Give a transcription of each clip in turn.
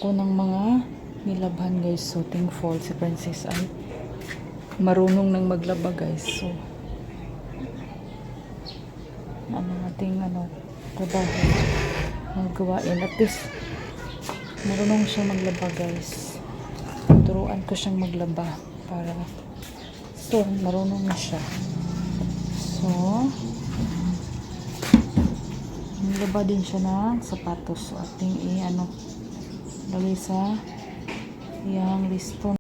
ako ng mga nilabhan guys. So thankful si Princess ay marunong nang maglaba guys. So ating trabaho magawain. At least marunong siya maglaba guys. Turuan ko siyang maglaba para so marunong na siya. So maglaba din siya ng sapatos. So ating lagay sa iyang listo.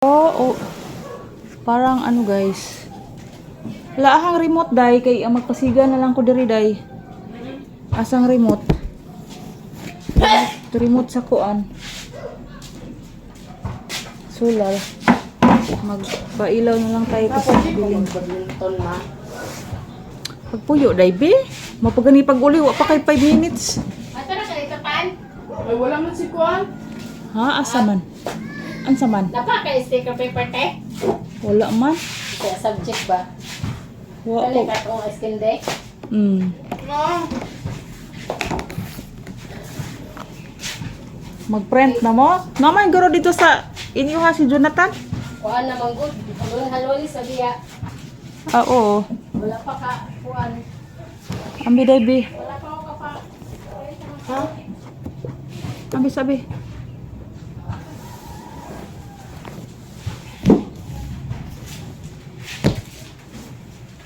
Oh, parang guys. Wala akong remote day kay magpasiga na lang ko diri day. Asang remote? To remote sa kuan. Solar. Magpailaw na lang tayo kasi biling. Pagpuyo day be. Mapagani pag-uli wa pa kay 5 minutes. Asa na kay kapan? Ay, wala man si Kuan. Ha, asa man? Ansa man? Napa kay sticker paper te? Wala man. Kaya subject ba? Wa Kali ko. ka tong skin day? No. Mag-print na mo? Naman garo dito sa inyo ha si Jonathan? Kuan na manggod. Halon halon sa biya. Ah, oo. Wala pa ka kuan. Ambi day be. Wala pa ako kapa. Ha? Ambi sabi.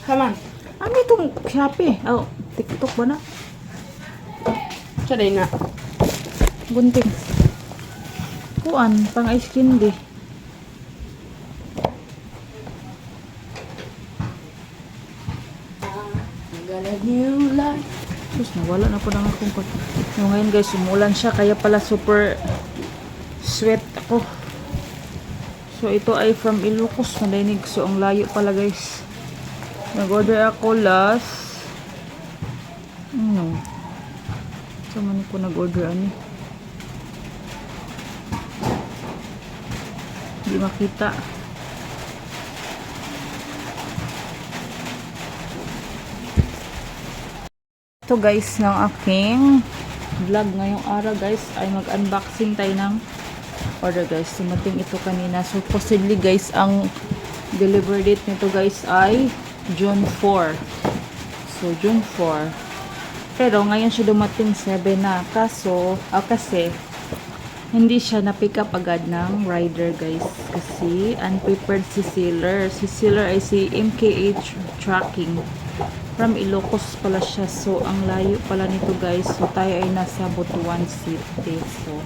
Haman. Ambi itong Shopee. Oh, TikTok ba na? Siya din na. Gunting. Kuan, pang ice candy. Got a new life. Sus, nawala na po ng akong kot. So, ngayon guys, umulan siya. Kaya pala super sweat ako. So, ito ay from Ilocos. Nadinig. So, ang layo pala guys. Nag-order ako last. So, man ko nag-order ani. Hindi makita. Ito guys, ng aking vlog ngayong araw guys, ay mag-unboxing tayo ng order guys. Sumating ito kanina. Supposedly guys, ang deliver date nito guys ay June 4. So, June 4. Pero, ngayon siya dumating 7 na. Kaso, kasi, hindi siya na-pick up agad ng rider guys. Kasi, unprepared si seller. Si seller ay si MKH Tracking. From Ilocos pala siya. So, ang layo pala nito guys. So, tayo ay nasa Butuan City. So,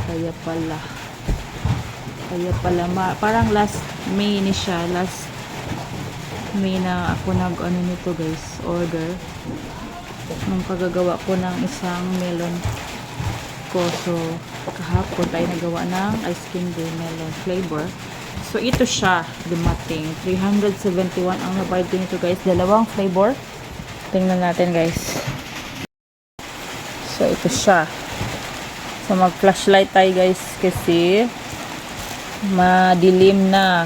kaya pala. Parang last May ni siya. Last May na ako nito guys, order nung kagagawa ko ng isang melon ko. So kahapon tayo nagawa ng ice candy melon flavor. So ito siya dumating 371 ang nabayad ko nito guys, dalawang flavor. Tingnan natin guys. So ito siya. So mag flashlight tayo guys kasi madilim na.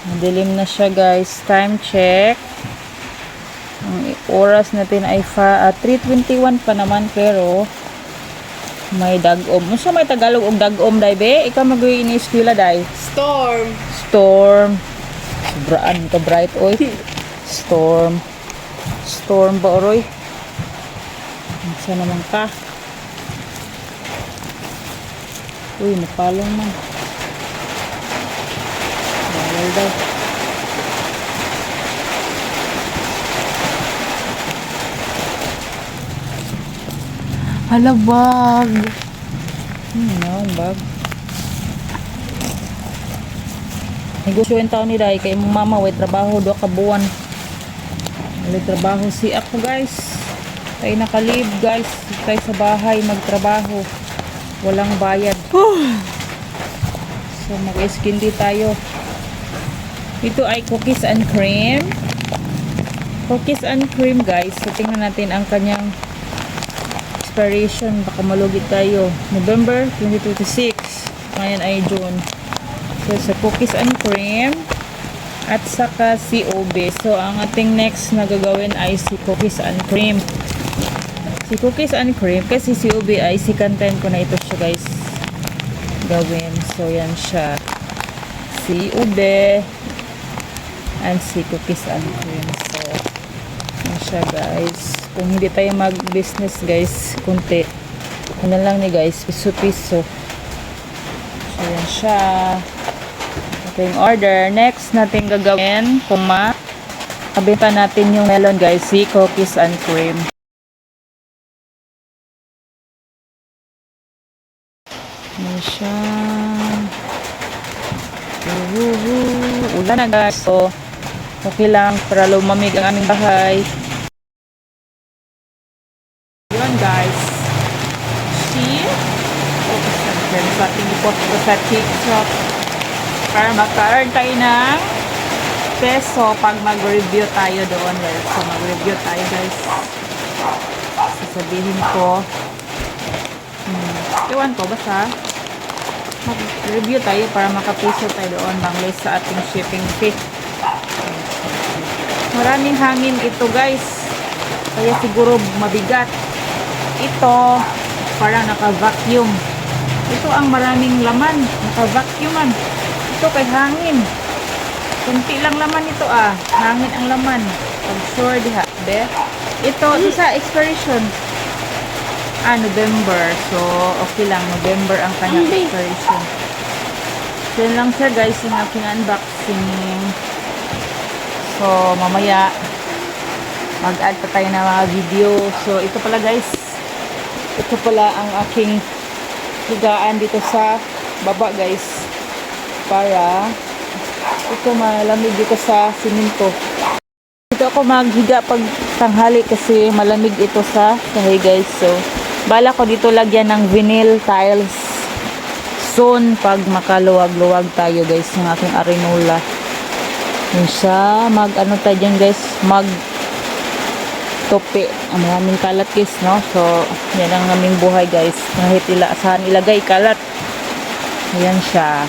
Madilim na siya guys. Time check. Ang oras natin ay 3:21 pa naman, pero May dagom. Unsa may Tagalog og dagom day be? Ikaw mag-uwi ni eskwela day. Storm. Storm. Sobraan ka bright oy. Storm. Storm ba oroy? Unsa naman ka? Uy, napalong man. Bawal daw. Hala, bag. No, bag. Negosyo yung taon ni Day. Kay mong mama, way trabaho, 2 ka buwan. May trabaho si ako, guys. Tayo nakalib, guys. Tayo sa bahay, magtrabaho. Walang bayad. So, mag-skindi tayo. Ito ay cookies and cream. Cookies and cream, guys. So, tingnan natin ang kanyang expiration. Baka malugit tayo. November 2026. Ngayon ay June. So, sa cookies and cream at saka COB. So, ang ating next na gagawin ay si cookies and cream. Si cookies and cream kasi si COB ay si content ko na ito siya, guys. Gawin. So, yan siya. COB and si cookies and cream. So, yan siya, guys. Kung hindi tayo mag-business, guys, kunti. Ano lang ni, guys, piso-piso. So, yan siya. Ating order. Next natin gagawin, kabenta natin yung melon, guys, si cookies and cream. Yan siya. Ulan na, guys. So, okay lang para lumamig ang aming bahay. Yun, guys. See? Focus na dyan sa ating ipost ko sa TikTok para magka-earn tayo ng peso pag mag-review tayo doon, guys. So, mag-review tayo, guys. Sasabihin ko iwan ko, basta mag-review tayo para makapiso tayo doon bang less sa ating shipping fee. Maraming hangin ito, guys. Kaya siguro mabigat. Ito, parang naka-vacuum. Ito ang maraming laman. Naka-vacuuman. Ito kay hangin. Kunti lang laman ito, ah. Hangin ang laman. Pag sure diha, be. Ito sa expiration. November. So, okay lang. November ang kanyang expiration. So, yun lang siya, guys, yung aking unboxing. So, mamaya, mag-add pa tayo ng mga video. So, ito pala, guys. Ito pala ang aking higaan dito sa baba, guys. Para ito malamig dito sa siminto. Dito ako maghiga pag tanghali kasi malamig ito sa kahoy, guys. So, bala ko dito lagyan ng vinyl tiles soon pag makaluwag-luwag tayo, guys, ng aking arenola. Yun siya. Mag-ano tayo dyan, guys. Topi. Ang maraming kalat, guys, no? So, yan ang naming buhay, guys. Kahit saan ilagay kalat. Ayan siya.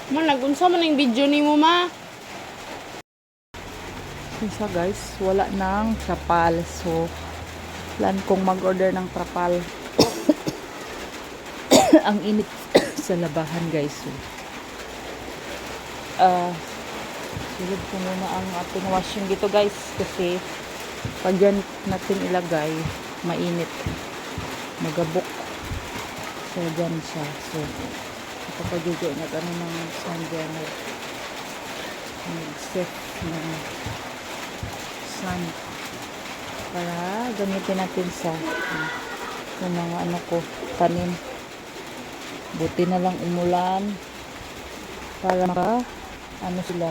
Ma, nagunsa man ang video ni mo, ma. Isa guys, wala nang trapal. So, plan kong mag-order ng trapal. Ang init sa labahan guys. So, silid ko muna ang ating washing dito guys. Kasi, pag yan natin ilagay, mainit. Magabok. So, dyan siya. So, kapag na ano ng sun dyan, mag-set ng sun para gamitin natin sa mga ano ko, tanim. Buti na lang umulan para ano sila.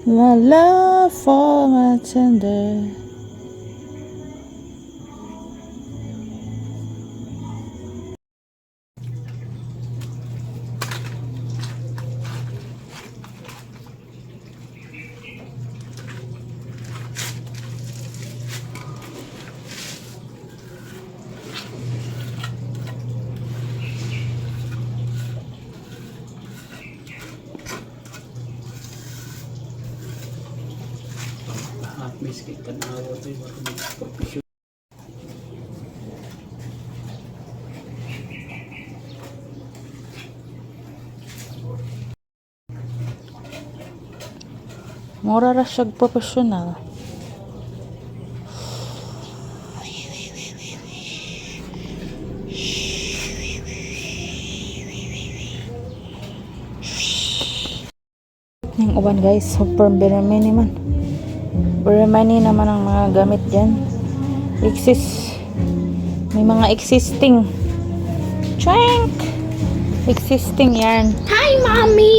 La la for my tender. At least kita na ako ito yung profession. Mura ra siya professional. Yung uban guys, super Beremani man. Beremani naman ang mga gamit dyan. May mga existing. Twank! Existing yan. Hi, Mommy!